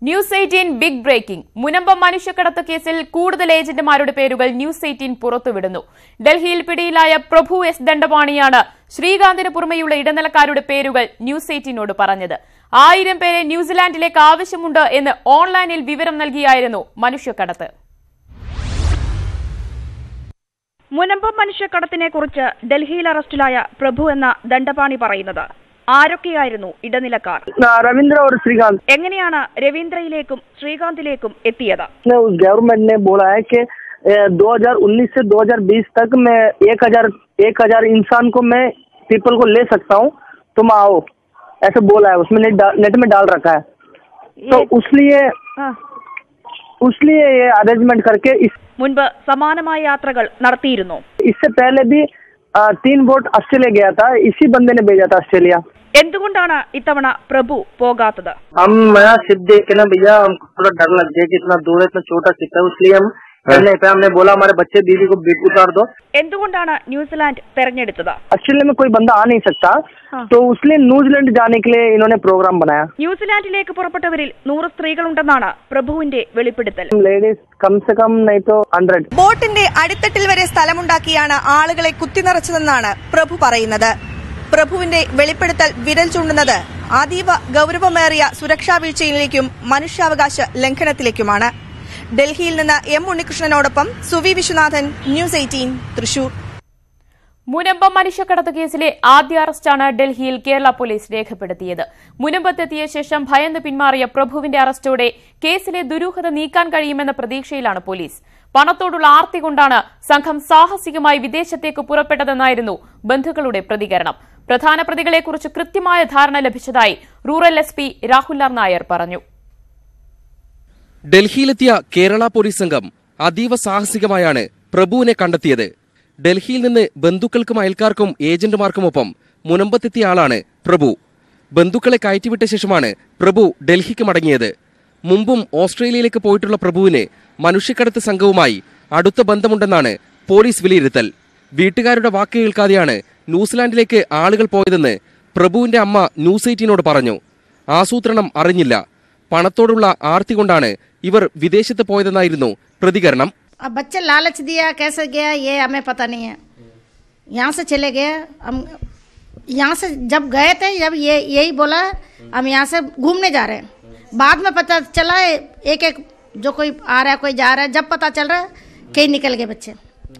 News 18 big breaking. Munambam മനുഷ്യക്കടത്ത് കേസിൽ കൂടുതൽ ഏജന്റുമാരുടെ പേരുകൾ ന്യൂസ് 18 പുറത്തുവിടുന്നു. ഡൽഹിയിൽ പിടിയിലായ പ്രഭു എസ് ദണ്ഡപാണിയാണ് ശ്രീകാന്തിന് പുറമെയുള്ള ഇടനിലക്കാരുടെ പേരുകൾ ന്യൂസ് 18നോട് പറഞ്ഞത്. 1000 പേരെ ന്യൂസിലാൻഡിലേക്ക് ആവശ്യമുണ്ട് എന്ന് ഓൺലൈനിൽ വിവരം നൽകിയായിരുന്നു മനുഷ്യക്കടത്ത്. മുനമ്പം മനുഷ്യക്കടത്തിനെ കുറിച്ച് ഡൽഹിയിൽ അറസ്റ്റിലായ പ്രഭു എന്ന ദണ്ഡപാണി പറയുന്നത് ആരൊക്കെയായിരുന്നു ഇടനിലക്കാർ? रविंद्र और श्रीकांत. എങ്ങനെയാണ് രവീന്ദ്രയിലേക്കും ശ്രീകാന്തിലേക്കും എത്തിയത്? गवर्नमेंट ने बोला है कि 2019 से 2020 तक मैं 1000 इंसान को मैं पीपल को ले सकता हूँ, तुम आओ, ऐसे बोला है. उसमें नेट में डाल रखा है. तो उसलिए ये अरेंजमेंट करके മുൻപ് സമാനമായ യാത്രകൾ നടത്തിയിരുന്നു. इससे पहले भी 3 बोट ऑस्ट्रेलिया गया था. इसी बंदे ने भेजा था ऑस्ट्रेलिया. എന്തുകൊണ്ടാണ് ഇത്തവണ പ്രഭു പോകാത്തത്? हम यहाँ शिप देख के ना भैया हमको थोड़ा डर लग गया कि इतना दूर है, इतना छोटा शिप है, इसलिए हम चलने पे हमने बोला हमारे बच्चे बीवी को उतार दो. എന്തുകൊണ്ടാണ് ന്യൂസിലാൻഡ് തെരഞ്ഞെടുത്തത്? ऑस्ट्रेलिया में कोई बंदा आ नहीं सकता, तो इसलिए न्यूजीलैंड जाने के लिए इन्होंने प्रोग्राम बनाया. ന്യൂസിലാൻഡിലേക്ക് പുറപ്പെട്ടവരിൽ 100 സ്ത്രീകളുണ്ടെന്നാണ് പ്രഭുവിന്റെ വെളിപ്പെടുത്തൽ. लेडीज कम से कम नहीं तो 100. ബോട്ടിന്റെ അടിത്തട്ടിൽ വരെ സ്ഥലമുണ്ടാക്കിയാണ് ആളുകളെ കുത്തിനിറച്ചതെന്നാണ് പ്രഭു പറയുന്നത്. പ്രഭുവിന്റെ വെളിപ്പെടുത്തൽ വിരൽ ചൂണ്ടുന്നത് അതീവ ഗൌരവമേറിയ സുരക്ഷാ വീഴ്ചയിലേക്കും മനുഷ്യാവകാശ ലംഘനത്തിലേക്കുമാണ്. ഡൽഹിയിൽ നിന്ന് എം ഉണ്ണികൃഷ്ണനോടൊപ്പം സുവി വിശ്വനാഥൻ, ന്യൂസ് 18 തൃശൂർ. മുനമ്പം മനുഷ്യക്കടത്ത് കേസിലെ ആദ്യ അറസ്റ്റാണ് ഡൽഹിയിൽ കേരള പോലീസ് രേഖപ്പെടുത്തിയത്. മുനമ്പത്തെത്തിയ ശേഷം ഭയന്ന് പിന്മാറിയ പ്രഭുവിന്റെ അറസ്റ്റോടെ കേസിലെ ദുരൂഹത നീക്കാൻ കഴിയുമെന്ന പ്രതീക്ഷയിലാണ് പോലീസ്. പണത്തോടുള്ള ആർത്തി കൊണ്ടാണ് സംഘം സാഹസികമായി വിദേശത്തേക്ക് പുറപ്പെട്ടതെന്നായിരുന്നു ബന്ധുക്കളുടെ പ്രതികരണം. പ്രധാന പ്രതികളെക്കുറിച്ച് കൃത്യമായ ധാരണ ലഭിച്ചതായി rural SP Rahul R Nair പറഞ്ഞു. ഡൽഹിയിലെത്തിയ കേരള പോലീസ് സംഘം അതീവ സാഹസികമായാണ് പ്രഭുവിനെ കണ്ടെത്തിയത്. ഡൽഹിയിൽ നിന്ന് ബന്ധുക്കൾക്കും അയൽക്കാർക്കും ഏജന്റുമാർക്കുമൊപ്പം മുനമ്പത്തെത്തിയ ആളാണ് പ്രഭു. ബന്ധുക്കളെ കയറ്റിവിട്ട ശേഷമാണ് പ്രഭു ഡൽഹിക്ക് മടങ്ങിയത്. മുമ്പും ഓസ്ട്രേലിയയിലേക്ക് പോയിട്ടുള്ള പ്രഭുവിന് മനുഷ്യക്കടത്ത് സംഘവുമായി അടുത്ത ബന്ധമുണ്ടെന്നാണ് പോലീസ് വിലയിരുത്തൽ. വീട്ടുകാരുടെ വാക്ക് കേൾക്കാതെയാണ് ന്യൂസിലാൻഡിലേക്ക് ആളുകൾ പോയതെന്ന് പ്രഭുവിന്റെ അമ്മ ന്യൂസ് 18നോട് പറഞ്ഞു. ആസൂത്രണം അറിഞ്ഞില്ല, പണത്തോടുള്ള ആർത്തി കൊണ്ടാണ് ഇവർ വിദേശത്ത് പോയതെന്നായിരുന്നു പ്രതികരണം. बच्चे लालच दिया, कैसे गया ये हमें पता नहीं है. यहाँ से चले गए, हम यहाँ से जब गए थे जब ये यही बोला हम यहाँ से घूमने जा रहे हैं. बाद में पता चला एक जो कोई आ रहा है कोई जा रहा है. जब पता चल रहा है कहीं निकल गए बच्चे.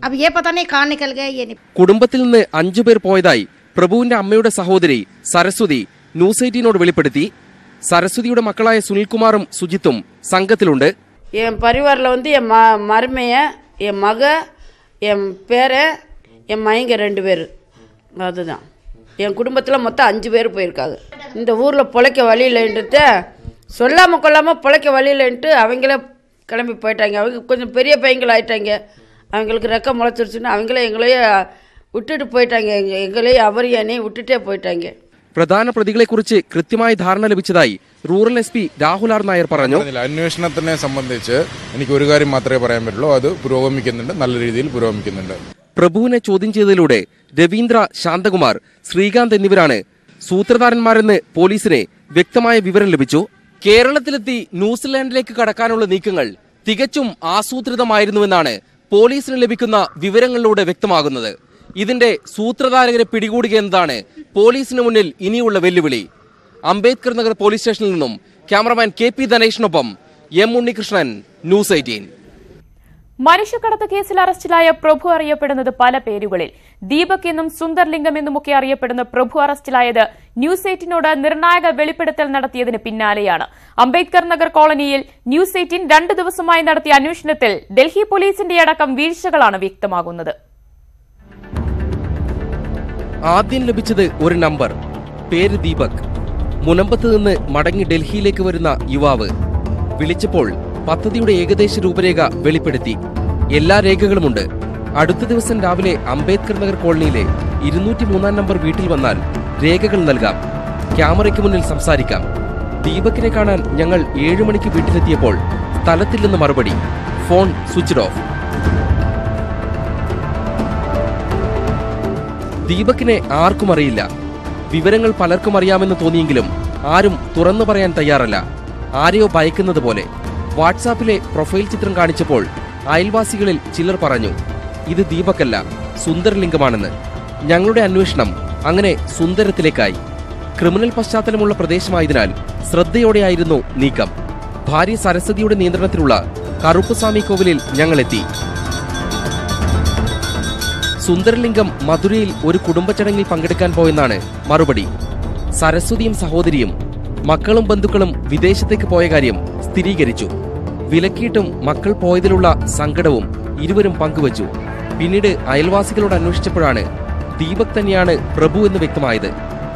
अब ये पता नहीं कहाँ निकल गए. ये नहीं. കുടുംബത്തിൽ നിന്ന് 5 പേർ പോയതായി പ്രഭുവിന്റെ അമ്മയുടെ സഹോദരി സരസ്വതി ന്യൂസ് 18നോട് വെളിപ്പെടുത്തി. സരസ്വതിയുടെ മക്കളായ സുനിൽകുമാറും സുജിത്തും സംഘത്തിലുണ്ട്. என் பரிவாரில் வந்து என் மருமைய, என் மக, என் பேரை, என் மைங்க 2 பேர். அதுதான் என் குடும்பத்தில் மொத்தம் 5 பேர் போயிருக்காங்க. இந்த ஊரில் பிழைக்க வழியிலன்ட்டு சொல்லாமல் கொள்ளாமல் பிழைக்க வழியிலன்ட்டு அவங்களே கிளம்பி போயிட்டாங்க. அவங்க கொஞ்சம் பெரிய பையங்கள் ஆயிட்டாங்க. அவங்களுக்கு ரெக்க முளைச்சிருச்சுன்னு அவங்களே எங்களையே விட்டுட்டு போயிட்டாங்க. எங்களையே அவரையும் என்னையும் விட்டுட்டே போயிட்டாங்க. പ്രധാന പ്രതികളെക്കുറിച്ച് കൃത്യമായ ധാരണ ലഭിച്ചതായി rural SP Rahul R Nair പറഞ്ഞു. അന്വേഷണത്തിനെ സംബന്ധിച്ച് എനിക്ക് ഒരു കാര്യം മാത്രമേ പറയാൻ പറ്റുള്ളൂ, അത് പുരോഗമിക്കുന്നുണ്ട്, നല്ല രീതിയിൽ പുരോഗമിക്കുന്നുണ്ട്. പ്രഭുവിനെ ചോദ്യം ചെയ്തതിലൂടെ രവീന്ദ്ര, ശാന്തകുമാർ, ശ്രീകാന്ത് എന്നിവരാണ് സൂത്രധാരന്മാരെന്ന് പോലീസിന് വ്യക്തമായ വിവരം ലഭിച്ചു. കേരളത്തിലെത്തി ന്യൂസിലാൻഡിലേക്ക് കടക്കാനുള്ള നീക്കങ്ങൾ തികച്ചും ആസൂത്രിതമായിരുന്നുവെന്നാണ് പോലീസിന് ലഭിക്കുന്ന വിവരങ്ങളിലൂടെ വ്യക്തമാകുന്നത്. ഇതിന്റെ സൂത്രധാരകരെ പിടികൂടുക എന്നതാണ് പോലീസിന് മുന്നിൽ ഇനിയുള്ള വെല്ലുവിളി. അംബേദ്കർ നഗർ പോലീസ് സ്റ്റേഷനിൽ നിന്നും cameraman KP ധനേഷിനൊപ്പം M Unnikrishnan, news 18. മനുഷ്യക്കടത്ത് കേസിൽ അറസ്റ്റിലായ പ്രഭു അറിയപ്പെടുന്നത് പല പേരുകളിൽ. ദീപക് എന്നും സുന്ദർലിംഗം എന്നുമൊക്കെ അറിയപ്പെടുന്ന പ്രഭു അറസ്റ്റിലായത് ന്യൂസ് 18നോട് നിർണായക വെളിപ്പെടുത്തൽ നടത്തിയതിന് പിന്നാലെയാണ്. അംബേദ്കർ നഗർ കോളനിയിൽ ന്യൂസ് 18 2 ദിവസമായി നടത്തിയ അന്വേഷണത്തിൽ ഡൽഹി പോലീസിന്റെ അടക്കം വീഴ്ചകളാണ് വ്യക്തമാകുന്നത്. ആദ്യം ലഭിച്ചത് ഒരു നമ്പർ, പേര് ദീപക്. മുനമ്പത്ത് നിന്ന് മടങ്ങി ഡൽഹിയിലേക്ക് വരുന്ന യുവാവ്. വിളിച്ചപ്പോൾ പദ്ധതിയുടെ ഏകദേശ രൂപരേഖ വെളിപ്പെടുത്തി. എല്ലാ രേഖകളുമുണ്ട്. അടുത്ത ദിവസം രാവിലെ അംബേദ്കർ നഗർ കോളനിയിലെ 203 നമ്പർ വീട്ടിൽ വന്നാൽ രേഖകൾ നൽകാം, ക്യാമറയ്ക്ക് മുന്നിൽ സംസാരിക്കാം. ദീപകിനെ കാണാൻ ഞങ്ങൾ 7 മണിക്ക് വീട്ടിലെത്തിയപ്പോൾ സ്ഥലത്തില്ലെന്ന് മറുപടി, ഫോൺ സ്വിച്ച്ഡ് ഓഫ്. ദീപകിനെ ആർക്കും അറിയില്ല. വിവരങ്ങൾ പലർക്കും അറിയാമെന്ന് തോന്നിയെങ്കിലും ആരും തുറന്നു പറയാൻ തയ്യാറല്ല. ആരെയോ ഭയക്കുന്നത് പോലെ. വാട്സാപ്പിലെ പ്രൊഫൈൽ ചിത്രം കാണിച്ചപ്പോൾ അയൽവാസികളിൽ ചിലർ പറഞ്ഞു, ഇത് ദീപക്കല്ല, സുന്ദരലിംഗമാണെന്ന്. ഞങ്ങളുടെ അന്വേഷണം അങ്ങനെ സുന്ദരത്തിലേക്കായി. ക്രിമിനൽ പശ്ചാത്തലമുള്ള പ്രദേശമായതിനാൽ ശ്രദ്ധയോടെയായിരുന്നു നീക്കം. ഭാര്യ സരസ്വതിയുടെ നിയന്ത്രണത്തിലുള്ള കറുപ്പുസ്വാമി കോവിലിൽ ഞങ്ങളെത്തി. സുന്ദരലിംഗം മധുരയിൽ ഒരു കുടുംബച്ചടങ്ങിൽ പങ്കെടുക്കാൻ പോയെന്നാണ് മറുപടി. സരസ്വതിയും സഹോദരിയും മക്കളും ബന്ധുക്കളും വിദേശത്തേക്ക് പോയ കാര്യം സ്ഥിരീകരിച്ചു. വിലക്കിയിട്ടും മക്കൾ പോയതിലുള്ള സങ്കടവും ഇരുവരും പങ്കുവച്ചു. പിന്നീട് അയൽവാസികളോട് അന്വേഷിച്ചപ്പോഴാണ് ദീപക് തന്നെയാണ് പ്രഭു എന്ന് വ്യക്തമായത്.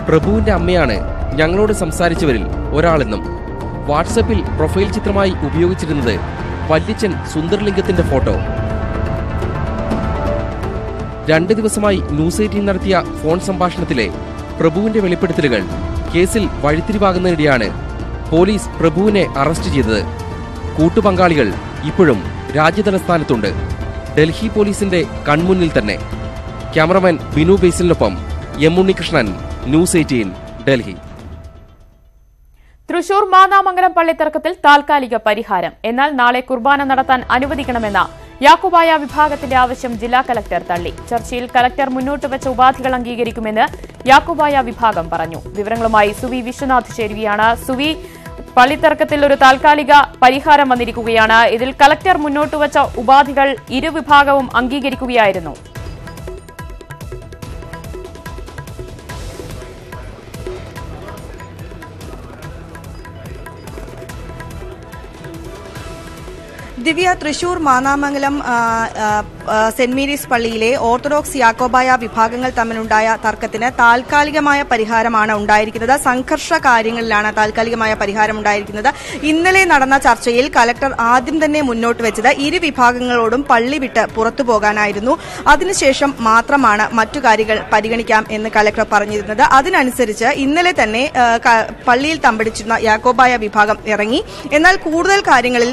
പ്രഭുവിന്റെ അമ്മയാണ് ഞങ്ങളോട് സംസാരിച്ചവരിൽ ഒരാളെന്നും. വാട്സാപ്പിൽ പ്രൊഫൈൽ ചിത്രമായി ഉപയോഗിച്ചിരുന്നത് വല്യച്ഛൻ സുന്ദരലിംഗത്തിന്റെ ഫോട്ടോ. 2 ദിവസമായി ന്യൂസ് 18 നടത്തിയ ഫോൺ സംഭാഷണത്തിലെ പ്രഭുവിന്റെ വെളിപ്പെടുത്തലുകൾ കേസിൽ വഴിത്തിരിവാകുന്നതിനിടെയാണ് പോലീസ് പ്രഭുവിനെ അറസ്റ്റ് ചെയ്തത്. കൂട്ടുപങ്കാളികൾ ഇപ്പോഴും രാജ്യതലസ്ഥാനത്തുണ്ട്, ഡൽഹി പോലീസിന്റെ കൺമുന്നിൽ തന്നെ. ക്യാമറമാൻ ബിനു ബേസിലിനൊപ്പം എം ഉണ്ണികൃഷ്ണൻ, ന്യൂസ് 18, ഡൽഹി. തൃശൂർ മാന്നാമംഗലം പള്ളിത്തർക്കത്തിൽ താൽക്കാലിക പരിഹാരം. എന്നാൽ നാളെ കുർബാന നടത്താൻ അനുവദിക്കണമെന്ന യാക്കോബായ വിഭാഗത്തിന്റെ ആവശ്യം ജില്ലാ കലക്ടർ തള്ളി. ചർച്ചയിൽ കലക്ടർ മുന്നോട്ടുവച്ച ഉപാധികൾ അംഗീകരിക്കുമെന്ന് യാക്കോബായ വിഭാഗം പറഞ്ഞു. വിവരങ്ങളുമായി സുവി വിശ്വനാഥ് ചേരുകയാണ്. സുവി, പള്ളിത്തർക്കത്തിൽ ഒരു താൽക്കാലിക പരിഹാരം വന്നിരിക്കുകയാണ്. ഇതിൽ കലക്ടർ മുന്നോട്ടുവച്ച ഉപാധികൾ ഇരുവിഭാഗവും അംഗീകരിക്കുകയായിരുന്നു. ദിവ്യ, തൃശൂർ മാന്നാമംഗലം സെന്റ് മേരീസ് പള്ളിയിലെ ഓർത്തഡോക്സ് യാക്കോബായ വിഭാഗങ്ങൾ തമ്മിലുണ്ടായ തർക്കത്തിന് താൽക്കാലികമായ പരിഹാരമാണ് ഉണ്ടായിരിക്കുന്നത്. സംഘർഷ കാര്യങ്ങളിലാണ് താൽക്കാലികമായ പരിഹാരം ഉണ്ടായിരിക്കുന്നത്. ഇന്നലെ നടന്ന ചർച്ചയിൽ കലക്ടർ ആദ്യം തന്നെ മുന്നോട്ട് വെച്ചത് ഇരു വിഭാഗങ്ങളോടും പള്ളി വിട്ട് പുറത്തു പോകാനായിരുന്നു. അതിനുശേഷം മാത്രമാണ് മറ്റു കാര്യങ്ങൾ പരിഗണിക്കാം എന്ന് കലക്ടർ പറഞ്ഞിരുന്നത്. അതിനനുസരിച്ച് ഇന്നലെ തന്നെ പള്ളിയിൽ തമ്പടിച്ചിരുന്ന യാക്കോബായ വിഭാഗം ഇറങ്ങി. എന്നാൽ കൂടുതൽ കാര്യങ്ങളിൽ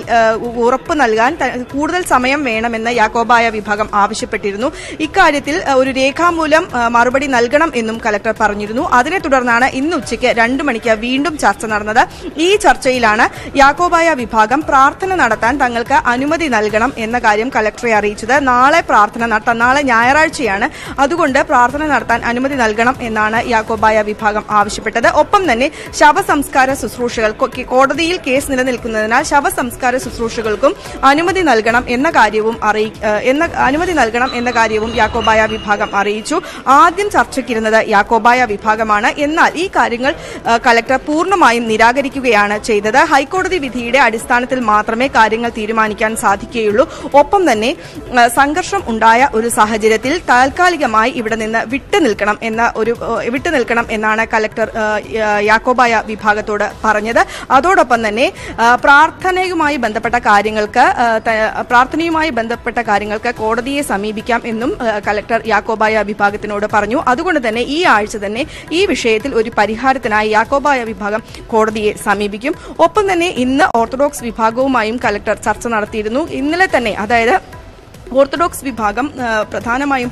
ഉറപ്പ് നൽകാൻ കൂടുതൽ സമയം വേണമെന്ന് യാക്കോബായ വിഭാഗം ആവശ്യപ്പെട്ടിരുന്നു. ഇക്കാര്യത്തിൽ ഒരു രേഖാമൂലം മറുപടി നൽകണം എന്നും കലക്ടർ പറഞ്ഞിരുന്നു. അതിനെ തുടർന്നാണ് ഇന്ന് ഉച്ചയ്ക്ക് 2 മണിക്ക് വീണ്ടും ചർച്ച നടന്നത്. ഈ ചർച്ചയിലാണ് യാക്കോബായ വിഭാഗം പ്രാർത്ഥന നടത്താൻ തങ്ങൾക്ക് അനുമതി നൽകണം എന്ന കാര്യം കലക്ടറെ അറിയിച്ചത്. നാളെ പ്രാർത്ഥന നടത്താൻ, നാളെ ഞായറാഴ്ചയാണ്, അതുകൊണ്ട് പ്രാർത്ഥന നടത്താൻ അനുമതി നൽകണം എന്നാണ് യാക്കോബായ വിഭാഗം ആവശ്യപ്പെട്ടത്. ഒപ്പം തന്നെ ശവസംസ്കാര ശുശ്രൂഷകൾ, കോടതിയിൽ കേസ് നിലനിൽക്കുന്നതിനാൽ ശവസംസ്കാര ശുശ്രൂഷകൾക്കും അനുമതി നൽകണം എന്ന കാര്യവും യാക്കോബായ വിഭാഗം അറിയിച്ചു. ആദ്യം ചർച്ചയ്ക്കിരുന്നത് യാക്കോബായ വിഭാഗമാണ്. എന്നാൽ ഈ കാര്യങ്ങൾ കലക്ടർ പൂർണ്ണമായും നിരാകരിക്കുകയാണ് ചെയ്തത്. ഹൈക്കോടതി വിധിയുടെ അടിസ്ഥാനത്തിൽ മാത്രമേ കാര്യങ്ങൾ തീരുമാനിക്കാൻ സാധിക്കുകയുള്ളൂ. ഒപ്പം തന്നെ സംഘർഷം ഉണ്ടായ ഒരു സാഹചര്യത്തിൽ താൽക്കാലികമായി ഇവിടെ നിന്ന് വിട്ടുനിൽക്കണം എന്നാണ് കലക്ടർ യാക്കോബായ വിഭാഗത്തോട് പറഞ്ഞത്. അതോടൊപ്പം തന്നെ പ്രാർത്ഥനയുമായി ബന്ധപ്പെട്ട കാര്യങ്ങൾക്ക് കോടതിയെ സമീപിക്കാം എന്നും കലക്ടർ യാക്കോബായ വിഭാഗത്തിനോട് പറഞ്ഞു. അതുകൊണ്ട് തന്നെ ഈ ആഴ്ച തന്നെ ഈ വിഷയത്തിൽ ഒരു പരിഹാരത്തിനായി യാക്കോബായ വിഭാഗം കോടതിയെ സമീപിക്കും. ഒപ്പം തന്നെ ഇന്ന് ഓർത്തഡോക്സ് വിഭാഗവുമായും കലക്ടർ ചർച്ച നടത്തിയിരുന്നു. ഇന്നലെ തന്നെ, അതായത് ഓർത്തഡോക്സ് വിഭാഗം പ്രധാനമായും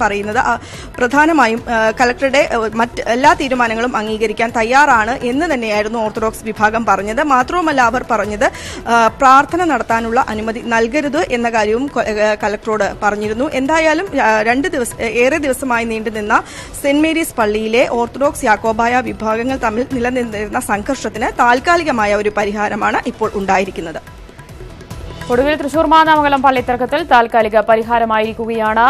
കലക്ടറുടെ മറ്റ് എല്ലാ തീരുമാനങ്ങളും അംഗീകരിക്കാൻ തയ്യാറാണ് എന്ന് തന്നെയായിരുന്നു ഓർത്തഡോക്സ് വിഭാഗം പറഞ്ഞത്. മാത്രവുമല്ല, അവർ പറഞ്ഞത് പ്രാർത്ഥന നടത്താനുള്ള അനുമതി നൽകരുത് എന്ന കാര്യവും കലക്ടറോട് പറഞ്ഞിരുന്നു. എന്തായാലും ഏറെ ദിവസമായി നീണ്ടുനിന്ന സെന്റ് മേരീസ് പള്ളിയിലെ ഓർത്തഡോക്സ് യാക്കോബായ വിഭാഗങ്ങൾ തമ്മിൽ നിലനിന്നിരുന്ന സംഘർഷത്തിന് താൽക്കാലികമായ ഒരു പരിഹാരമാണ് ഇപ്പോൾ ഉണ്ടായിരിക്കുന്നത്. ഒടുവിൽ തൃശൂർ മാന്നാമംഗലം പള്ളിത്തർക്കത്തിൽ താൽക്കാലിക പരിഹാരമായിരിക്കുകയാണ്.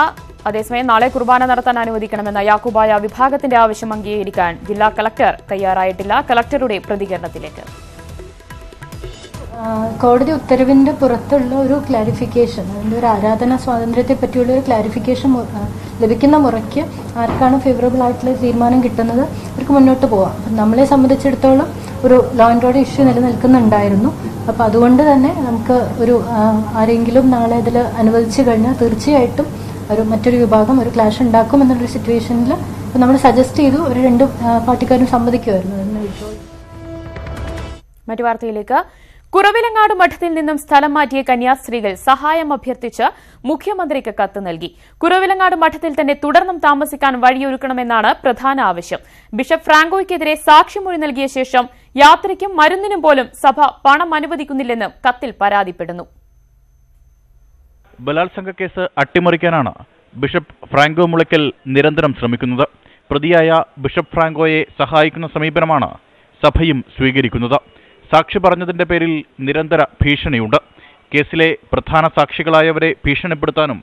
അതേസമയം നാളെ കുർബാന നടത്താൻ അനുവദിക്കണമെന്ന യാക്കോബായ വിഭാഗത്തിന്റെ ആവശ്യം അംഗീകരിക്കാൻ ജില്ലാ കളക്ടർ തയ്യാറായിട്ടില്ല. കളക്ടറുടെ പ്രതികരണത്തിലേക്ക്. കോടതി ഉത്തരവിന്റെ പുറത്തുള്ള ഒരു ക്ലാരിഫിക്കേഷൻ, അതിന്റെ ഒരു ആരാധനാ സ്വാതന്ത്ര്യത്തെ പറ്റിയുള്ള ഒരു ക്ലാരിഫിക്കേഷൻ ലഭിക്കുന്ന മുറയ്ക്ക് ആർക്കാണ് ഫേവറബിൾ ആയിട്ടുള്ള തീരുമാനം കിട്ടുന്നത് അവർക്ക് മുന്നോട്ട് പോവാം. നമ്മളെ സംബന്ധിച്ചിടത്തോളം ഒരു ലോ ആൻഡ് ഓർഡർ ഇഷ്യൂ നിലനിൽക്കുന്നുണ്ടായിരുന്നു. അപ്പോൾ അതുകൊണ്ട് തന്നെ നമുക്ക് ആരെങ്കിലും നാളെ ഇതിൽ അനുവദിച്ചു കഴിഞ്ഞാൽ തീർച്ചയായിട്ടും മറ്റൊരു വിഭാഗം ഒരു ക്ലാഷ് ഉണ്ടാക്കും എന്നുള്ളൊരു സിറ്റുവേഷനിൽ നമ്മൾ സജസ്റ്റ് ചെയ്തു. ഒരു 2 പാർട്ടിക്കാരും സമ്മതിക്കുമായിരുന്നു. മറ്റു വാർത്തയിലേക്ക്. കുറവിലങ്ങാട് മഠത്തിൽ നിന്നും സ്ഥലം മാറ്റിയ കന്യാസ്ത്രീകൾ സഹായം അഭ്യർത്ഥിച്ച് മുഖ്യമന്ത്രിക്ക് കത്ത് നൽകി. കുറവിലങ്ങാട് മഠത്തിൽ തന്നെ തുടർന്നും താമസിക്കാൻ വഴിയൊരുക്കണമെന്നാണ് പ്രധാന ആവശ്യം. ബിഷപ്പ് ഫ്രാങ്കോയ്ക്കെതിരെ സാക്ഷിമൊഴി നൽകിയ ശേഷം യാത്രയ്ക്കും മരുന്നിനും പോലും സഭ പണം അനുവദിക്കുന്നില്ലെന്നും കത്തിൽ പരാതിപ്പെടുന്നു. ബലാത്സംഗ കേസ് അട്ടിമറിക്കാനാണ് ബിഷപ്പ് ഫ്രാങ്കോ മുളയ്ക്കൽ നിരന്തരം ശ്രമിക്കുന്നത്. പ്രതിയായ ബിഷപ്പ് ഫ്രാങ്കോയെ സഹായിക്കുന്ന സമീപനമാണ് സഭയും സ്വീകരിക്കുന്നത്. സാക്ഷി പറഞ്ഞതിന്റെ പേരിൽ നിരന്തര ഭീഷണിയുണ്ട്. കേസിലെ പ്രധാന സാക്ഷികളായവരെ ഭീഷണിപ്പെടുത്താനും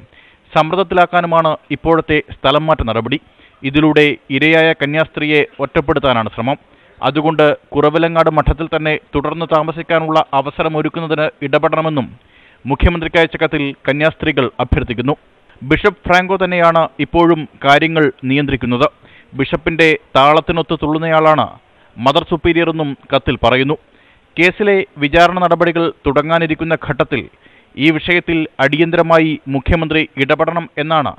സമ്മർദ്ദത്തിലാക്കാനുമാണ് ഇപ്പോഴത്തെ സ്ഥലം മാറ്റ നടപടി. ഇതിലൂടെ ഇരയായ കന്യാസ്ത്രീയെ ഒറ്റപ്പെടുത്താനാണ് ശ്രമം. അതുകൊണ്ട് കുറവിലങ്ങാട് മഠത്തിൽ തന്നെ തുടർന്ന് താമസിക്കാനുള്ള അവസരമൊരുക്കുന്നതിന് ഇടപെടണമെന്നും മുഖ്യമന്ത്രിക്ക് അയച്ച കത്തിൽ കന്യാസ്ത്രീകൾ അഭ്യർത്ഥിക്കുന്നു. ബിഷപ്പ് ഫ്രാങ്കോ തന്നെയാണ് ഇപ്പോഴും കാര്യങ്ങൾ നിയന്ത്രിക്കുന്നത്. ബിഷപ്പിന്റെ താളത്തിനൊത്ത് തുള്ളുന്നയാളാണ് മദർ സുപ്പീരിയറെന്നും കത്തിൽ പറയുന്നു. കേസിലെ വിചാരണ നടപടികൾ തുടങ്ങാനിരിക്കുന്ന ഘട്ടത്തിൽ ഈ വിഷയത്തിൽ അടിയന്തരമായി മുഖ്യമന്ത്രി ഇടപെടണം എന്നാണ്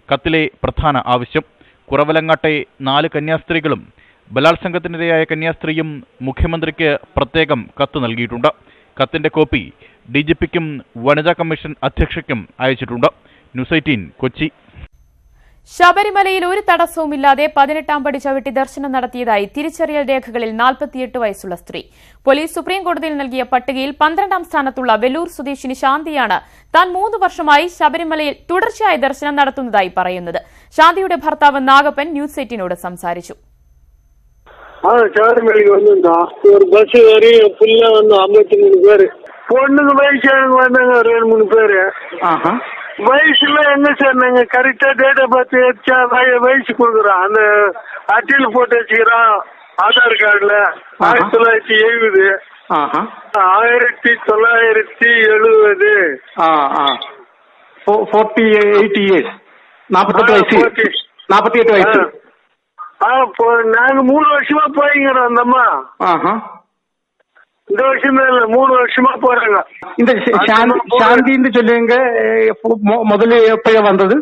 കത്തിലെ പ്രധാന ആവശ്യം. കുറവിലങ്ങാട്ടെ 4 കന്യാസ്ത്രീകളും ബലാത്സംഗത്തിനിരയായ കന്യാസ്ത്രീയും മുഖ്യമന്ത്രിക്ക് പ്രത്യേകം കത്ത് നൽകിയിട്ടുണ്ട്. കത്തിന്റെ കോപ്പി DGPക്കും വനിതാ കമ്മീഷൻ അധ്യക്ഷയ്ക്കും അയച്ചിട്ടുണ്ട്. ന്യൂസ് 18 കൊച്ചി. ശബരിമലയിൽ ഒരു തടസ്സവുമില്ലാതെ 18ാം പടി ചവിട്ടി ദർശനം നടത്തിയതായി തിരിച്ചറിയൽ രേഖകളിൽ 48 വയസ്സുള്ള സ്ത്രീ. പോലീസ് സുപ്രീംകോടതിയിൽ നൽകിയ പട്ടികയിൽ 12ാം സ്ഥാനത്തുള്ള വെല്ലൂർ സ്വദേശിനി ശാന്തിയാണ് താൻ 3 വർഷമായി ശബരിമലയിൽ തുടർച്ചയായി ദർശനം നടത്തുന്നതായി പറയുന്നത്. ശാന്തിയുടെ ഭർത്താവ് നാഗപ്പൻ ന്യൂസ് 18നോട് സംസാരിച്ചു. ശബരിമലയ്ക്ക് വന്നിരുന്നോ? ഒരു ബസ് കയറി ഫുള്ള വന്നു 53 പേര്. பொண்ணுங்க வயசானவங்க வந்தாங்க 2-3 பேரு. வயசுல என்ன சார் நாங்க கரெக்டா டேட்டா பார்த்து வச்சா வயசு கொடுக்குறோம். அந்த அட்டையில் போட்டு வச்சுக்கிறோம். ஆதார் கார்டுல 1970 1970 48 years 48 வயசு. நாங்க 3 வருஷமா போய்க்கிறோம். அந்த அம்மா இந்த வருஷம் இல்ல 3 வருஷமா போறாங்க. இந்த சாந்தின்னு சொல்லுங்க. முதல்ல எப்ப வந்தது?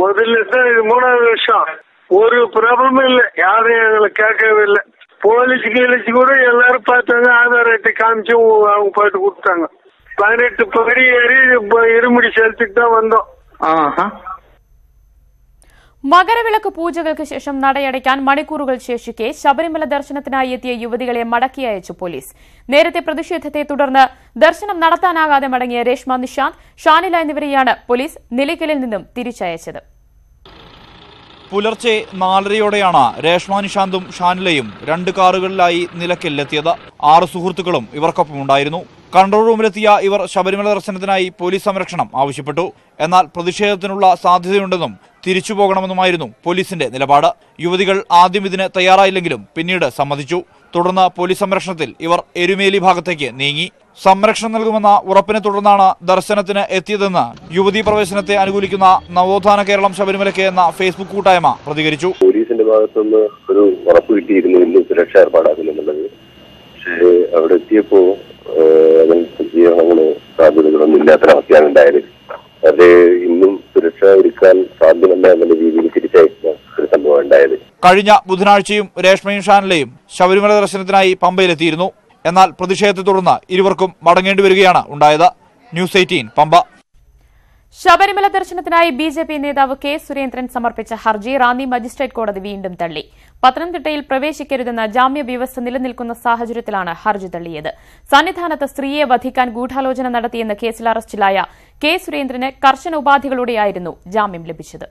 முதல்ல தான் இது 3வது வருஷம். ஒரு ப்ராப்ளமும் இல்ல. யாரும் எங்களை கேட்கவே இல்லை. போலீஸ் கீழச்சு கூட எல்லாரும் பார்த்தாங்க. ஆதார் அட்டை காமிச்சு அவங்க பாட்டு கொடுத்தாங்க. 18 படி ஏறி இருமுடி செலுத்திட்டு தான் வந்தோம். മകരവിളക്ക് പൂജകൾക്ക് ശേഷം നടയടയ്ക്കാൻ മണിക്കൂറുകൾ ശേഷിക്കെ ശബരിമല ദർശനത്തിനായി എത്തിയ യുവതികളെ മടക്കി അയച്ചു പോലീസ്. നേരത്തെ പ്രതിഷേധത്തെ തുടർന്ന് ദർശനം നടത്താനാകാതെ മടങ്ങിയ രേഷ്മ നിഷാന്ത്, ഷാനില എന്നിവരെയാണ് പോലീസ് നിലയ്ക്കലിൽ നിന്നും തിരിച്ചയച്ചത്. പുലർച്ചെ 4:30യോടെയാണ് രേഷ്മ നിഷാന്തും ഷാനിലയും 2 കാറുകളിലായി നിലയ്ക്കലിലെത്തിയത്. 6 സുഹൃത്തുക്കളും ഇവർക്കൊപ്പമുണ്ടായിരുന്നു. കൺട്രോൾ റൂമിലെത്തിയ ഇവർ ശബരിമല ദർശനത്തിനായി പോലീസ് സംരക്ഷണം ആവശ്യപ്പെട്ടു. എന്നാൽ പ്രതിഷേധത്തിനുള്ള സാധ്യതയുണ്ടെന്നും തിരിച്ചു പോകണമെന്നുമായിരുന്നു പോലീസിന്റെ നിലപാട്. യുവതികൾ ആദ്യം ഇതിന് തയ്യാറായില്ലെങ്കിലും പിന്നീട് സമ്മതിച്ചു. തുടർന്ന് പോലീസ് സംരക്ഷണത്തിൽ ഇവർ എരുമേലി ഭാഗത്തേക്ക് നീങ്ങി. സംരക്ഷണം നൽകുമെന്ന ഉറപ്പിനെ തുടർന്നാണ് ദർശനത്തിന് എത്തിയതെന്ന് യുവതീ പ്രവേശനത്തെ അനുകൂലിക്കുന്ന നവോത്ഥാന കേരളം ശബരിമലയ്ക്ക് എന്ന ഫേസ്ബുക്ക് കൂട്ടായ്മ പ്രതികരിച്ചു. പോലീസിന്റെ ഭാഗത്തുനിന്ന് ഒരു ഉറപ്പ് കിട്ടിയിരുന്നു ഇന്നും സുരക്ഷ ഏർപ്പാടാക്കുന്നുള്ളത്. പക്ഷേ അവിടെ എത്തിയപ്പോ സജ്ജീകരണങ്ങളോ സാധ്യതകളൊന്നും ഇല്ലാത്തൊരവസ്ഥയാണ് ഉണ്ടായത്. അത് ഇന്നും സുരക്ഷ ഒരുക്കാൻ സാധ്യമല്ല എന്നുള്ള രീതിയിൽ തിരിച്ചയക്കുന്ന ഒരു സംഭവം ഉണ്ടായത്. കഴിഞ്ഞ ബുധനാഴ്ചയും രേഷ്മയും ഷാനിലയും ശബരിമല ദർശനത്തിനായി പമ്പയിലെത്തിയിരുന്നു. എന്നാൽ പ്രതിഷേധത്തെ തുടർന്ന് ഇരുവർക്കും മടങ്ങേണ്ടി വരികയാണ് ഉണ്ടായത്. ന്യൂസ് 18 പമ്പ. ശബരിമല ദർശനത്തിനായി BJP നേതാവ് K. സുരേന്ദ്രൻ സമർപ്പിച്ച ഹർജി റാന്നി മജിസ്ട്രേറ്റ് കോടതി വീണ്ടും തള്ളി. പത്തനംതിട്ടയിൽ പ്രവേശിക്കരുതെന്ന ജാമ്യ വ്യവസ്ഥ നിലനിൽക്കുന്ന സാഹചര്യത്തിലാണ് ഹർജി തള്ളിയത്. സന്നിധാനത്ത് സ്ത്രീയെ വധിക്കാൻ ഗൂഢാലോചന നടത്തിയെന്ന കേസിൽ അറസ്റ്റിലായ K. സുരേന്ദ്രന് കർശന ഉപാധികളോടെയായിരുന്നു ജാമ്യം ലഭിച്ചത്.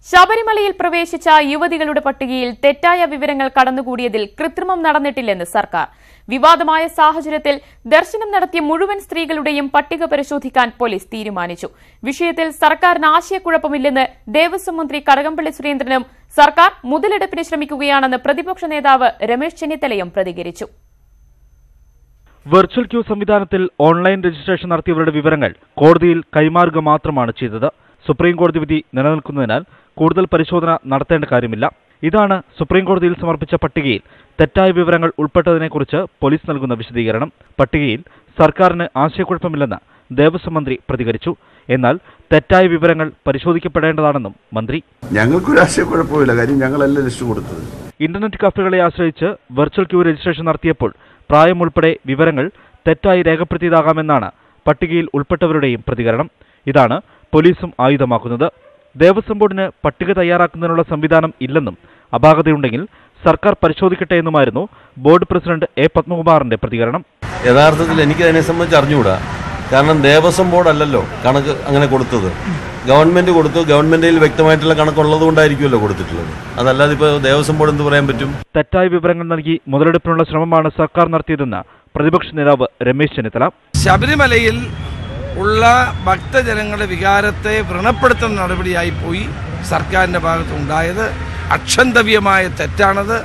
ശബരിമലയിൽ പ്രവേശിച്ച യുവതികളുടെ പട്ടികയിൽ തെറ്റായ വിവരങ്ങൾ കടന്നുകൂടിയതിൽ കൃത്രിമം നടന്നിട്ടില്ലെന്ന് സർക്കാർ. വിവാദമായ സാഹചര്യത്തിൽ ദർശനം നടത്തിയ മുഴുവൻ സ്ത്രീകളുടെയും പട്ടിക പരിശോധിക്കാൻ പോലീസ് തീരുമാനിച്ചു. വിഷയത്തിൽ സർക്കാരിന് ആശയക്കുഴപ്പമില്ലെന്ന് ദേവസ്വം മന്ത്രി കടകംപള്ളി സുരേന്ദ്രനും സർക്കാർ മുതലെടുപ്പിന് ശ്രമിക്കുകയാണെന്ന് പ്രതിപക്ഷ നേതാവ് രമേശ് ചെന്നിത്തലയും പ്രതികരിച്ചു. വെർച്വൽ ക്യൂ സംവിധാനത്തിൽ ഓൺലൈൻ രജിസ്ട്രേഷൻ നടത്തിയവരുടെ വിവരങ്ങൾ കോടതിയിൽ കൈമാറുക മാത്രമാണ് ചെയ്തത്. സുപ്രീംകോടതി വിധി നിലനിൽക്കുന്നതിനാൽ കൂടുതൽ പരിശോധന നടത്തേണ്ട കാര്യമില്ല. ഇതാണ് സുപ്രീംകോടതിയിൽ സമർപ്പിച്ച പട്ടികയിൽ തെറ്റായ വിവരങ്ങൾ ഉൾപ്പെട്ടതിനെക്കുറിച്ച് പോലീസ് നൽകുന്ന വിശദീകരണം. പട്ടികയിൽ സർക്കാരിന് ആശയക്കുഴപ്പമില്ലെന്ന് ദേവസ്വം മന്ത്രി പ്രതികരിച്ചു. എന്നാൽ തെറ്റായ വിവരങ്ങൾ പരിശോധിക്കപ്പെടേണ്ടതാണെന്നും മന്ത്രി. ഞങ്ങൾക്കൊരു ആശയക്കുഴപ്പമില്ല. കാര്യം ഞങ്ങളല്ല ലിസ്റ്റ് കൊടുത്തത്. ഇന്റർനെറ്റ് കഫേകളെ ആശ്രയിച്ച് വെർച്വൽ ക്യൂ രജിസ്ട്രേഷൻ നടത്തിയപ്പോൾ പ്രായം ഉൾപ്പെടെ വിവരങ്ങൾ തെറ്റായി രേഖപ്പെടുത്തിയതാകാമെന്നാണ് പട്ടികയിൽ ഉൾപ്പെട്ടവരുടെയും പ്രതികരണം. ഇതാണ് പോലീസും ആയുധമാക്കുന്നത്. ദേവസ്വം ബോർഡിന് പട്ടിക തയ്യാറാക്കുന്നതിനുള്ള സംവിധാനം ഇല്ലെന്നും അപാകതയുണ്ടെങ്കിൽ സർക്കാർ പരിശോധിക്കട്ടെ എന്നുമായിരുന്നു ബോർഡ് പ്രസിഡന്റ് എ പത്മകുമാറിന്റെ പ്രതികരണം. യഥാർത്ഥത്തിൽ എനിക്ക് അതിനെ സംബന്ധിച്ച് അറിഞ്ഞുകൂടാ. കാരണം ദേവസ്വം ബോർഡ് അല്ലല്ലോ കണക്ക് അങ്ങനെ കൊടുത്തത്, ഗവൺമെന്റ് കൊടുത്തു. ഗവൺമെന്റിൽ വ്യക്തമായിട്ടുള്ള കണക്കുള്ളത് കൊണ്ടായിരിക്കുമല്ലോ കൊടുത്തിട്ടുള്ളത്. അതല്ലാതെ ഇപ്പോൾ ദേവസ്വം ബോർഡ് എന്ത് പറയാൻ പറ്റും? തെറ്റായ വിവരങ്ങൾ നൽകി മുതലെടുപ്പിനുള്ള ശ്രമമാണ് സർക്കാർ നടത്തിയതെന്ന് പ്രതിപക്ഷ നേതാവ് രമേശ് ചെന്നിത്തല. ശബരിമലയിൽ ഉള്ള ഭക്തജനങ്ങളുടെ വികാരത്തെ വ്രണപ്പെടുത്തുന്ന നടപടിയായി പോയി സർക്കാരിന്റെ ഭാഗത്തുണ്ടായത്. അക്ഷന്തവ്യമായ തെറ്റാണത്.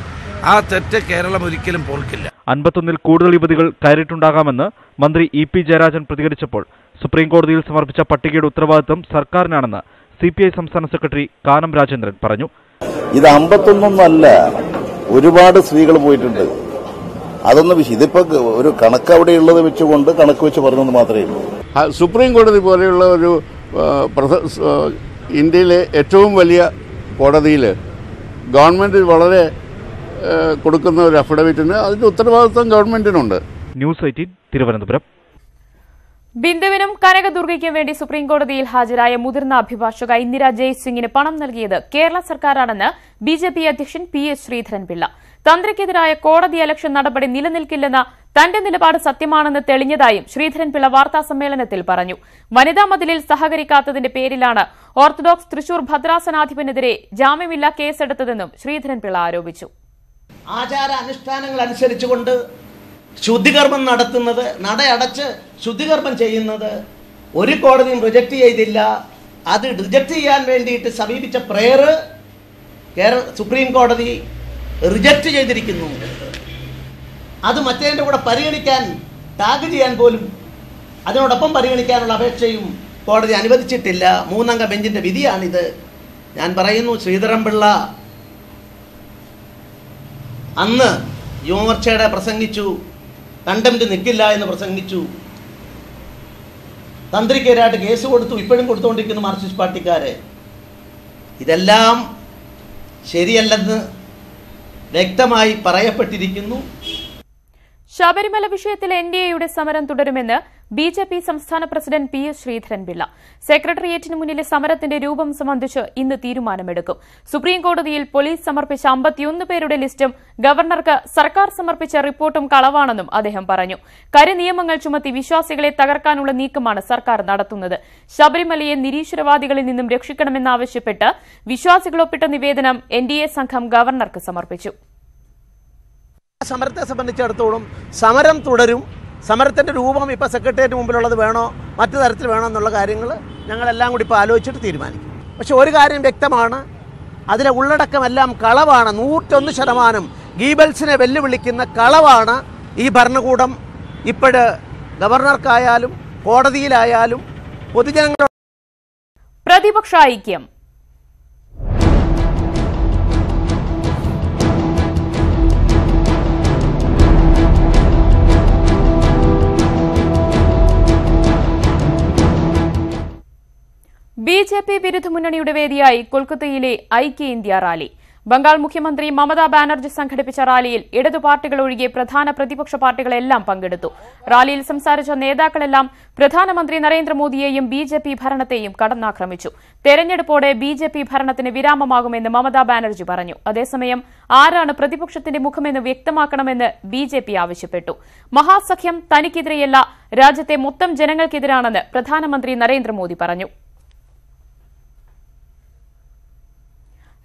ആ തെറ്റ് കേരളം ഒരിക്കലും പൊറുക്കില്ല. 51 കൂടുതൽ യുവതികൾ കയറിയിട്ടുണ്ടാകാമെന്ന് മന്ത്രി ഇ പി ജയരാജൻ പ്രതികരിച്ചപ്പോൾ സുപ്രീംകോടതിയിൽ സമർപ്പിച്ച പട്ടികയുടെ ഉത്തരവാദിത്വം സർക്കാരിനാണെന്ന് CPI സംസ്ഥാന സെക്രട്ടറി കാനം രാജേന്ദ്രൻ പറഞ്ഞു. ഇത് 51 അല്ല, ഒരുപാട് സ്ത്രീകൾ പോയിട്ടുണ്ട്. അതൊന്നും ഇതിപ്പോ ഒരു കണക്ക് അവിടെയുള്ളത് വെച്ചുകൊണ്ട് കണക്ക് വെച്ച് പറഞ്ഞെന്ന് മാത്രമേ ഉള്ളൂ. സുപ്രീം കോടതി പോലെയുള്ള ഒരു ഇന്ത്യയിലെ ഏറ്റവും വലിയ കോടതിയിൽ ഗവൺമെന്റ് വളരെ കൊടുക്കുന്ന ഒരു അഫിഡവിറ്റിന് അതിന്റെ ഉത്തരവാദിത്വം ഗവൺമെന്റിനുണ്ട്. ന്യൂസ് 18 തിരുവനന്തപുരം. ബിന്ദുവിനും കനകദുർഗയ്ക്കും വേണ്ടി സുപ്രീംകോടതിയിൽ ഹാജരായ മുതിർന്ന അഭിഭാഷക ഇന്ദിര ജയ്സിംഗിന് പണം നൽകിയത് കേരള സർക്കാരാണെന്ന് BJP അധ്യക്ഷൻ PS ശ്രീധരൻപിള്ള. തന്ത്രിക്കെതിരായ കോടതിയലക്ഷ്യ നടപടി നിലനിൽക്കില്ലെന്ന തന്റെ നിലപാട് സത്യമാണെന്ന് തെളിഞ്ഞതായും ശ്രീധരൻപിള്ള വാർത്താസമ്മേളനത്തിൽ പറഞ്ഞു. വനിതാ മതിലിൽ സഹകരിക്കാത്തതിന്റെ പേരിലാണ് ഓർത്തഡോക്സ് തൃശൂർ ഭദ്രാസനാധിപനെതിരെ ജാമ്യമില്ലാ കേസെടുത്തതെന്നും ശ്രീധരൻപിള്ള ആരോപിച്ചു. ആചാര അനുഷ്ഠാനങ്ങൾ അനുസരിച്ചുകൊണ്ട് ശുദ്ധികർമ്മം നടത്തുന്നത്, നടയടച്ച് ശുദ്ധികർമ്മം ചെയ്യുന്നത് ഒരു കോടതിയും റിജക്റ്റ് ചെയ്തില്ല. അത് റിജക്റ്റ് ചെയ്യാൻ വേണ്ടിയിട്ട് സമീപിച്ച പ്രയർ സുപ്രീം കോടതി റിജക്റ്റ് ചെയ്തിരിക്കുന്നു. അത് മറ്റേതിൻ്റെ കൂടെ പരിഗണിക്കാൻ, ടാഗ് ചെയ്യാൻ പോലും അതിനോടൊപ്പം പരിഗണിക്കാനുള്ള അപേക്ഷയും കോടതി അനുവദിച്ചിട്ടില്ല. 3 അംഗ ബെഞ്ചിൻ്റെ വിധിയാണിത്. ഞാൻ പറയുന്നു, ശ്രീധരൻപിള്ള അന്ന് യുവമോർച്ചയുടെ പ്രസംഗിച്ചു, കണ്ടംപ്റ്റ് നിൽക്കില്ല എന്ന് പ്രസംഗിച്ചു. തന്ത്രിക്കെതിരായിട്ട് കേസ് കൊടുത്തു, ഇപ്പോഴും കൊടുത്തുകൊണ്ടിരിക്കുന്നു മാർക്സിസ്റ്റ് പാർട്ടിക്കാരെ. ഇതെല്ലാം ശരിയല്ലെന്ന് വ്യക്തമായി പറയപ്പെട്ടിരിക്കുന്നു. ശബരിമല വിഷയത്തിൽ NDAയുടെ സമരം തുടരുമെന്ന് BJP സംസ്ഥാന പ്രസിഡന്റ് PS ശ്രീധരൻപിള്ള. സെക്രട്ടേറിയറ്റിന് മുന്നിലെ സമരത്തിന്റെ രൂപം സംബന്ധിച്ച് ഇന്ന് തീരുമാനമെടുക്കും. സുപ്രീംകോടതിയിൽ പോലീസ് സമർപ്പിച്ച 51 പേരുടെ ലിസ്റ്റും ഗവർണർക്ക് സർക്കാർ സമർപ്പിച്ച റിപ്പോർട്ടും കളവാണെന്നും അദ്ദേഹം പറഞ്ഞു. കരിനിയമങ്ങൾ ചുമത്തി വിശ്വാസികളെ തകർക്കാനുള്ള നീക്കമാണ് സർക്കാർ നടത്തുന്നത്. ശബരിമലയെ നിരീശ്വരവാദികളിൽ നിന്നും രക്ഷിക്കണമെന്നാവശ്യപ്പെട്ട് വിശ്വാസികൾ ഒപ്പിട്ട നിവേദനം NDA സംഘം ഗവർണർക്ക് സമർപ്പിച്ചു. സമരത്തെ സംബന്ധിച്ചിടത്തോളം സമരം തുടരും. സമരത്തിൻ്റെ രൂപം ഇപ്പോൾ സെക്രട്ടേറിയറ്റ് മുമ്പിലുള്ളത് വേണോ മറ്റു തരത്തിൽ വേണോ എന്നുള്ള കാര്യങ്ങൾ ഞങ്ങളെല്ലാം കൂടി ഇപ്പോൾ ആലോചിച്ചിട്ട് തീരുമാനിക്കും. പക്ഷെ ഒരു കാര്യം വ്യക്തമാണ്, അതിലെ ഉള്ളടക്കമെല്ലാം കളവാണ്. 101% ഗീബൽസിനെ വെല്ലുവിളിക്കുന്ന കളവാണ് ഈ ഭരണകൂടം ഇപ്പോഴ് ഗവർണർക്കായാലും കോടതിയിലായാലും പൊതുജനങ്ങളോട്. പ്രതിപക്ഷ ഐക്യം. BJP വിരുദ്ധ മുന്നണിയുടെ വേദിയായി കൊൽക്കത്തയിലെ ഐക്യ ഇന്ത്യ റാലി. ബംഗാൾ മുഖ്യമന്ത്രി മമതാ ബാനർജി സംഘടിപ്പിച്ച റാലിയിൽ ഇടതു പാർട്ടികൾ ഒഴികെ പ്രധാന പ്രതിപക്ഷ പാർട്ടികളെല്ലാം പങ്കെടുത്തു. റാലിയിൽ സംസാരിച്ച നേതാക്കളെല്ലാം പ്രധാനമന്ത്രി നരേന്ദ്രമോദിയെയും BJP ഭരണത്തെയും കടന്നാക്രമിച്ചു. തെരഞ്ഞെടുപ്പോടെ BJP ഭരണത്തിന് വിരാമമാകുമെന്ന് മമതാ ബാനർജി പറഞ്ഞു. അതേസമയം ആരാണ് പ്രതിപക്ഷത്തിന്റെ മുഖമെന്ന് വ്യക്തമാക്കണമെന്ന് BJP ആവശ്യപ്പെട്ടു. മഹാസഖ്യം തനിക്കെതിരെയല്ല, രാജ്യത്തെ മൊത്തം ജനങ്ങൾക്കെതിരാണെന്ന് പ്രധാനമന്ത്രി നരേന്ദ്രമോദി പറഞ്ഞു.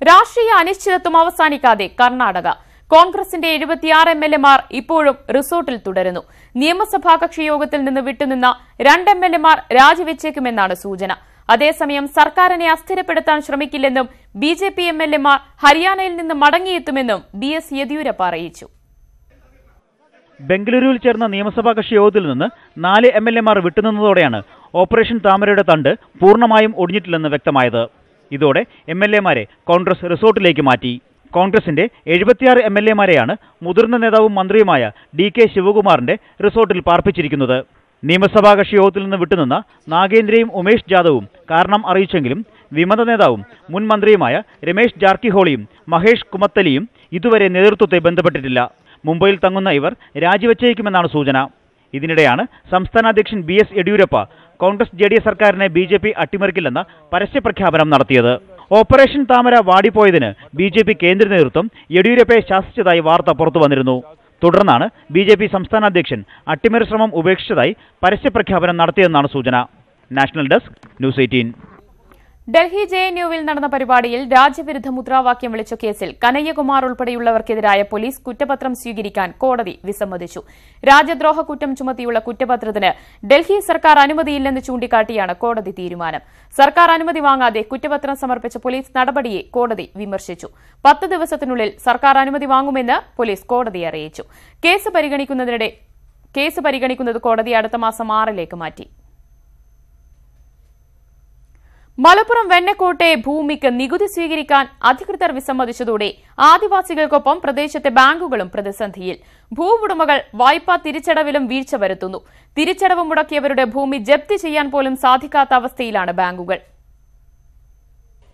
രാഷ്ട്രീയ അനിശ്ചിതത്വം അവസാനിക്കാതെ കർണാടക. കോൺഗ്രസിന്റെ 76 MLAമാർ ഇപ്പോഴും റിസോർട്ടിൽ തുടരുന്നു. നിയമസഭാ കക്ഷി യോഗത്തിൽ നിന്ന് വിട്ടുനിന്ന 2 MLAമാർ രാജിവെച്ചേക്കുമെന്നാണ് സൂചന. അതേസമയം സർക്കാരിനെ അസ്ഥിരപ്പെടുത്താൻ ശ്രമിക്കില്ലെന്നും BJP MLAമാർ ഹരിയാനയിൽ നിന്ന് മടങ്ങിയെത്തുമെന്നും BS യെദ്യൂരപ്പ അറിയിച്ചു. ബംഗളൂരുവിൽ ചേർന്ന നിയമസഭാ കക്ഷി യോഗത്തിൽ നിന്ന് 4 MLAമാർ വിട്ടുനിന്നതോടെയാണ് ഓപ്പറേഷൻ താമരയുടെ തണ്ട് പൂർണ്ണമായും ഒടിഞ്ഞിട്ടില്ലെന്ന് വ്യക്തമായത്. ഇതോടെ MLAമാരെ കോൺഗ്രസ് റിസോർട്ടിലേക്ക് മാറ്റി. കോൺഗ്രസിന്റെ 76 MLAമാരെയാണ് മുതിർന്ന നേതാവും മന്ത്രിയുമായ DK ശിവകുമാറിന്റെ റിസോർട്ടിൽ പാർപ്പിച്ചിരിക്കുന്നത്. നിയമസഭാ കക്ഷി യോഗത്തിൽ നിന്ന് വിട്ടുനിന്ന നാഗേന്ദ്രയും ഉമേഷ് ജാദവും കാരണം അറിയിച്ചെങ്കിലും വിമത നേതാവും മുൻ മന്ത്രിയുമായ രമേശ് ജാർക്കിഹോളിയും മഹേഷ് കുമത്തലിയും ഇതുവരെ നേതൃത്വത്തെ ബന്ധപ്പെട്ടിട്ടില്ല. മുംബൈയിൽ തങ്ങുന്ന ഇവർ രാജിവെച്ചേക്കുമെന്നാണ് സൂചന. ഇതിനിടെയാണ് സംസ്ഥാന അധ്യക്ഷൻ BS യെഡിയൂരപ്പ കോൺഗ്രസ് JDS സർക്കാരിനെ BJP അട്ടിമറിക്കില്ലെന്ന് പരസ്യപ്രഖ്യാപനം നടത്തിയത്. ഓപ്പറേഷൻ താമര വാടിപ്പോയതിന് BJP കേന്ദ്ര നേതൃത്വം യെഡിയൂരപ്പയെ ശാസിച്ചതായി വാർത്ത പുറത്തുവന്നിരുന്നു. തുടർന്നാണ് BJP സംസ്ഥാന അധ്യക്ഷൻ അട്ടിമറി ശ്രമം ഉപേക്ഷിച്ചതായി പരസ്യപ്രഖ്യാപനം നടത്തിയെന്നാണ് സൂചന. National desk news 18. ഡൽഹി JNUവിൽ നടന്ന പരിപാടിയിൽ രാജ്യവിരുദ്ധ മുദ്രാവാക്യം വിളിച്ച കേസിൽ കനയ്യകുമാർ ഉൾപ്പെടെയുള്ളവർക്കെതിരായ പോലീസ് കുറ്റപത്രം സ്വീകരിക്കാൻ കോടതി വിസമ്മതിച്ചു. രാജ്യദ്രോഹ കുറ്റം ചുമത്തിയുള്ള കുറ്റപത്രത്തിന് ഡൽഹി സർക്കാർ അനുമതിയില്ലെന്ന് ചൂണ്ടിക്കാട്ടിയാണ് കോടതി തീരുമാനം. സർക്കാർ അനുമതി വാങ്ങാതെ കുറ്റപത്രം സമർപ്പിച്ച പോലീസ് നടപടിയെ കോടതി വിമർശിച്ചു. 10 ദിവസത്തിനുള്ളിൽ സർക്കാർ അനുമതി വാങ്ങുമെന്ന് പോലീസ് കോടതിയെ അറിയിച്ചു. കേസ് പരിഗണിക്കുന്നത് കോടതി അടുത്ത മാസം 6 മാറ്റി. മലപ്പുറം വെണ്ണക്കോട്ടെ ഭൂമിക്ക് നികുതി സ്വീകരിക്കാൻ അധികൃതർ വിസമ്മതിച്ചതോടെ ആദിവാസികൾക്കൊപ്പം പ്രദേശത്തെ ബാങ്കുകളും പ്രതിസന്ധിയിൽ. ഭൂവുടമകൾ വായ്പാ തിരിച്ചടവിലും വീഴ്ച വരുത്തുന്നു. തിരിച്ചടവ് മുടക്കിയവരുടെ ഭൂമി ജപ്തി ചെയ്യാൻ പോലും സാധിക്കാത്ത അവസ്ഥയിലാണ് ബാങ്കുകൾ.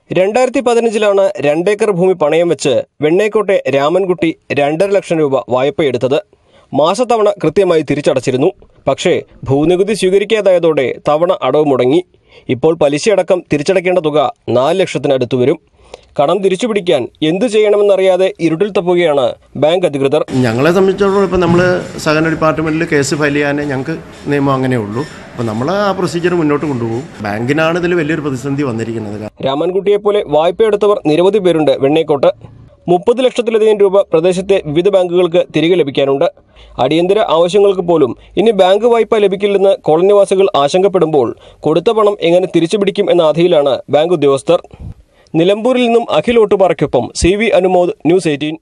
2015 2 ഏക്കർ ഭൂമി പണയം വെച്ച് വെണ്ണേക്കോട്ടെ രാമൻകുട്ടി 2.5 ലക്ഷം രൂപ വായ്പയെടുത്തത്. മാസത്തവണ കൃത്യമായി തിരിച്ചടച്ചിരുന്നു. പക്ഷേ ഭൂനികുതി സ്വീകരിക്കാതായതോടെ തവണ അടവ് മുടങ്ങി. ഇപ്പോൾ പലിശയടക്കം തിരിച്ചടയ്ക്കേണ്ട തുക 4 ലക്ഷത്തിനടുത്തു വരും. കടം തിരിച്ചുപിടിക്കാൻ എന്തു ചെയ്യണമെന്നറിയാതെ ഇരുട്ടിൽ തപ്പുകയാണ് ബാങ്ക് അധികൃതർ. ഞങ്ങളെ സംബന്ധിച്ചിടത്തോളം ഇപ്പം നമ്മൾ സഹകരണ ഡിപ്പാർട്ട്മെന്റിൽ കേസ് ഫയൽ ചെയ്യാനേ ഞങ്ങൾക്ക് നിയമം അങ്ങനെ ഉള്ളൂ. അപ്പം നമ്മൾ ആ പ്രൊസീജിയർ മുന്നോട്ട് കൊണ്ടുപോകും. ബാങ്കിനാണ് ഇതിൽ വലിയൊരു പ്രതിസന്ധി വന്നിരിക്കുന്നത്. രാമൻകുട്ടിയെപ്പോലെ വായ്പയെടുത്തവർ നിരവധി പേരുണ്ട് വെണ്ണേക്കോട്ട്. 30 ലക്ഷത്തിലധികം രൂപ പ്രദേശത്തെ വിവിധ ബാങ്കുകൾക്ക് തിരികെ ലഭിക്കാനുണ്ട്. അടിയന്തര ആവശ്യങ്ങൾക്ക് പോലും ഇനി ബാങ്ക് വായ്പ ലഭിക്കില്ലെന്ന് കോളനിവാസികൾ ആശങ്കപ്പെടുമ്പോൾ കൊടുത്ത പണം എങ്ങനെ തിരിച്ചുപിടിക്കും എന്ന ആധിയിലാണ് ബാങ്ക് ഉദ്യോഗസ്ഥർ. നിലമ്പൂരിൽ നിന്നും അഖിൽ ഓട്ടുപാറയ്ക്കൊപ്പം CV അനുമോദ്, ന്യൂസ് 18.